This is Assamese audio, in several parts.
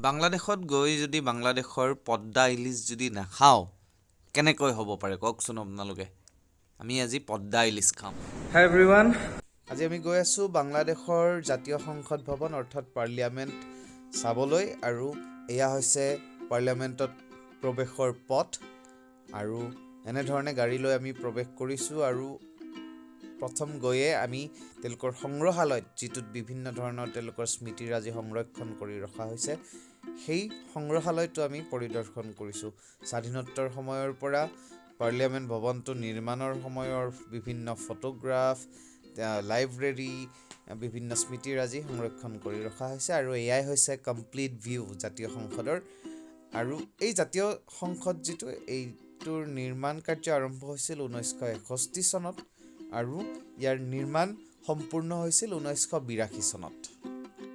বাংলাদেশত গৈ যদি বাংলাদেশৰ পদ্মা ইলিচ যদি নাখাওঁ কেনেকৈ হ'ব পাৰে কওকচোন আপোনালোকে আমি আজি পদ্মা ইলিচ খাম হাই এভৰিৱান আজি আমি গৈ আছোঁ বাংলাদেশৰ জাতীয় সংসদ ভৱন অৰ্থাৎ পাৰ্লিয়ামেণ্ট চাবলৈ আৰু এয়া হৈছে পাৰ্লিয়ামেণ্টত প্ৰৱেশৰ পথ আৰু এনেধৰণে গাড়ী লৈ আমি প্ৰৱেশ কৰিছোঁ আৰু প্ৰথম গৈয়ে আমি তেওঁলোকৰ সংগ্ৰহালয়ত যিটোত বিভিন্ন ধৰণৰ তেওঁলোকৰ স্মৃতিৰাজি সংৰক্ষণ কৰি ৰখা হৈছে সেই সংগ্ৰহালয়টো আমি পৰিদৰ্শন কৰিছোঁ স্বাধীনোত্তৰ সময়ৰ পৰা পাৰ্লিয়ামেণ্ট ভৱনটো নিৰ্মাণৰ সময়ৰ বিভিন্ন ফটোগ্ৰাফ লাইব্ৰেৰী বিভিন্ন স্মৃতিৰাজি সংৰক্ষণ কৰি ৰখা হৈছে আৰু এয়াই হৈছে কমপ্লিট ভিউ জাতীয় সংসদৰ আৰু এই জাতীয় সংসদ যিটো এইটোৰ নিৰ্মাণ কাৰ্য আৰম্ভ হৈছিল 1961 চনত আৰু ইয়াৰ নিৰ্মাণ সম্পূৰ্ণ হৈছিল 1982 চনত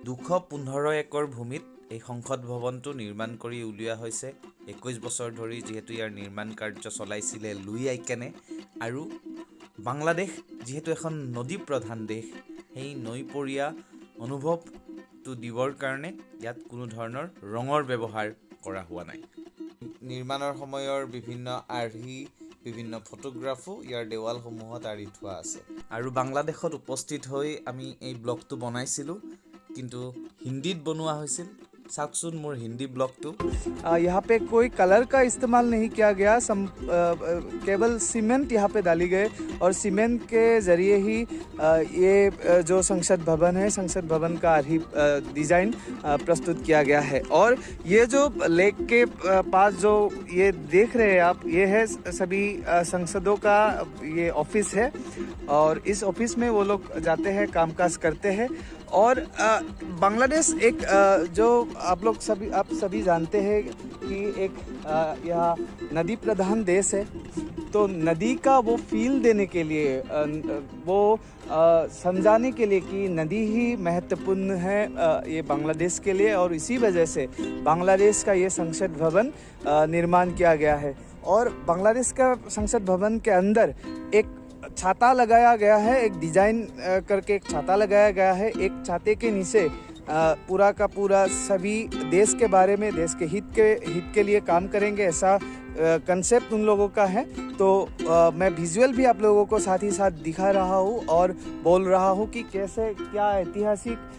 215 একৰ ভূমিত এই সংসদ ভৱনটো নিৰ্মাণ কৰি উলিওৱা হৈছে 21 বছৰ ধৰি যিহেতু ইয়াৰ নিৰ্মাণ কাৰ্য চলাইছিলে লুই আইকেনে আৰু বাংলাদেশ যিহেতু এখন নদী প্ৰধান দেশ সেই নৈপৰীয়া অনুভৱটো দিবৰ কাৰণে ইয়াত কোনো ধৰণৰ ৰঙৰ ব্যৱহাৰ কৰা হোৱা নাই নিৰ্মাণৰ সময়ৰ বিভিন্ন আৰ্হি বিভিন্ন ফটোগ্ৰাফো ইয়াৰ দেৱালসমূহত আঁৰি থোৱা আছে আৰু বাংলাদেশত উপস্থিত হৈ আমি এই ব্লগটো বনাইছিলোঁ কিন্তু হিন্দীত বনোৱা হৈছিল চাওকচোন মোৰ হিন্দী ব্লগটো यहाँ पे कोई कलर का इस्तेमाल नहीं किया गया केवल सीमेंट यहाँ पे डाली गए और सीमेंट के ज़रिए ही ये जो संसद भवन है संसद भवन का आर्ही डिज़ाइन प्रस्तुत किया गया है और ये जो लेक के पास जो ये देख रहे हैं आप ये है सभी संसदों का ये ऑफिस है और इस ऑफिस में वो लोग जाते हैं कामकाज करते हैं और बांग्लादेश एक जो आप सभी जानते हैं कि एक यह नदी प्रधान देश है तो नदी का वो फील देने के लिए वो समझाने के लिए कि नदी ही महत्वपूर्ण है ये बांग्लादेश के लिए और इसी वजह से बांग्लादेश का ये संसद भवन निर्माण किया गया है और बांग्लादेश का संसद भवन के अंदर एक छाता लगाया गया है एक डिज़ाइन करके एक छाता लगाया गया है एक छाते के नीचे पूरा का पूरा सभी देश के बारे में देश के हित के लिए काम करेंगे ऐसा कंसेप्ट उन लोगों का है तो मैं विजुअल भी आप लोगों को साथ ही साथ दिखा रहा हूँ और बोल रहा हूँ कि कैसे क्या ऐतिहासिक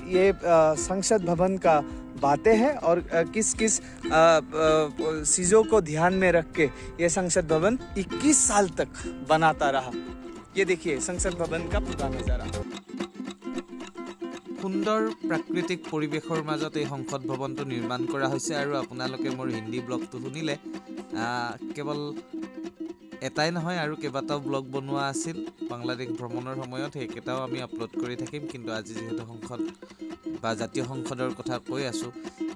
ये संसद भवन का बातें हैं और किस किस चीज़ों को ध्यान में रख के ये संसद भवन 21 साल तक बनाता रहा ये देखिए संसद भवन का पूरा नज़ारा সুন্দৰ প্ৰাকৃতিক পৰিৱেশৰ মাজত এই সংসদ ভৱনটো নিৰ্মাণ কৰা হৈছে আৰু আপোনালোকে মোৰ হিন্দী ব্লগটো শুনিলে কেৱল এটাই নহয় আৰু কেইবাটাও ব্লগ বনোৱা আছিল বাংলাদেশ ভ্ৰমণৰ সময়ত সেইকেইটাও আমি আপলোড কৰি থাকিম কিন্তু আজি যিহেতু সংসদ বা জাতীয় সংসদৰ কথা কৈ আছোঁ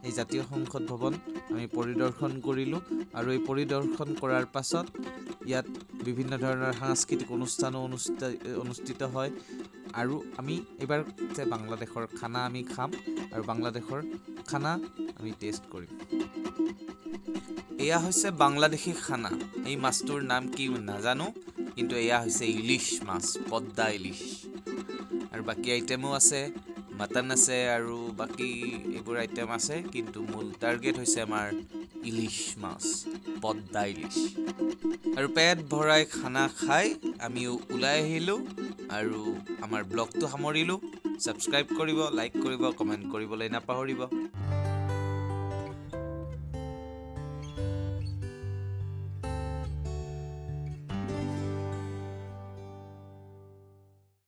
এই জাতীয় সংসদ ভৱন আমি পৰিদৰ্শন কৰিলোঁ আৰু এই পৰিদৰ্শন কৰাৰ পাছত ইয়াত বিভিন্ন ধৰণৰ সাংস্কৃতিক অনুষ্ঠানো অনুষ্ঠিত হয় আৰু আমি এইবাৰ যে বাংলাদেশৰ খানা আমি খাম আৰু বাংলাদেশৰ খানা আমি টেষ্ট কৰিম এয়া হৈছে বাংলাদেশী খানা এই মাছটোৰ নাম কি নাজানো কিন্তু এয়া হৈছে ইলিশ মাছ পদ্মা ইলিশ আৰু বাকী আইটেমো আছে মটন আছে আৰু বাকী এইবোৰ আইটেম আছে কিন্তু মূল টাৰ্গেট হৈছে আমাৰ ইলিশ মাছ পদ্মা ইলিশ আৰু পেট ভৰাই খানা খাই আমি ওলাই আহিলোঁ আৰু আমাৰ ব্লগটো সামৰিলোঁ ছাবস্ক্ৰাইব কৰিব লাইক কৰিব কমেণ্ট কৰিবলৈ নাপাহৰিব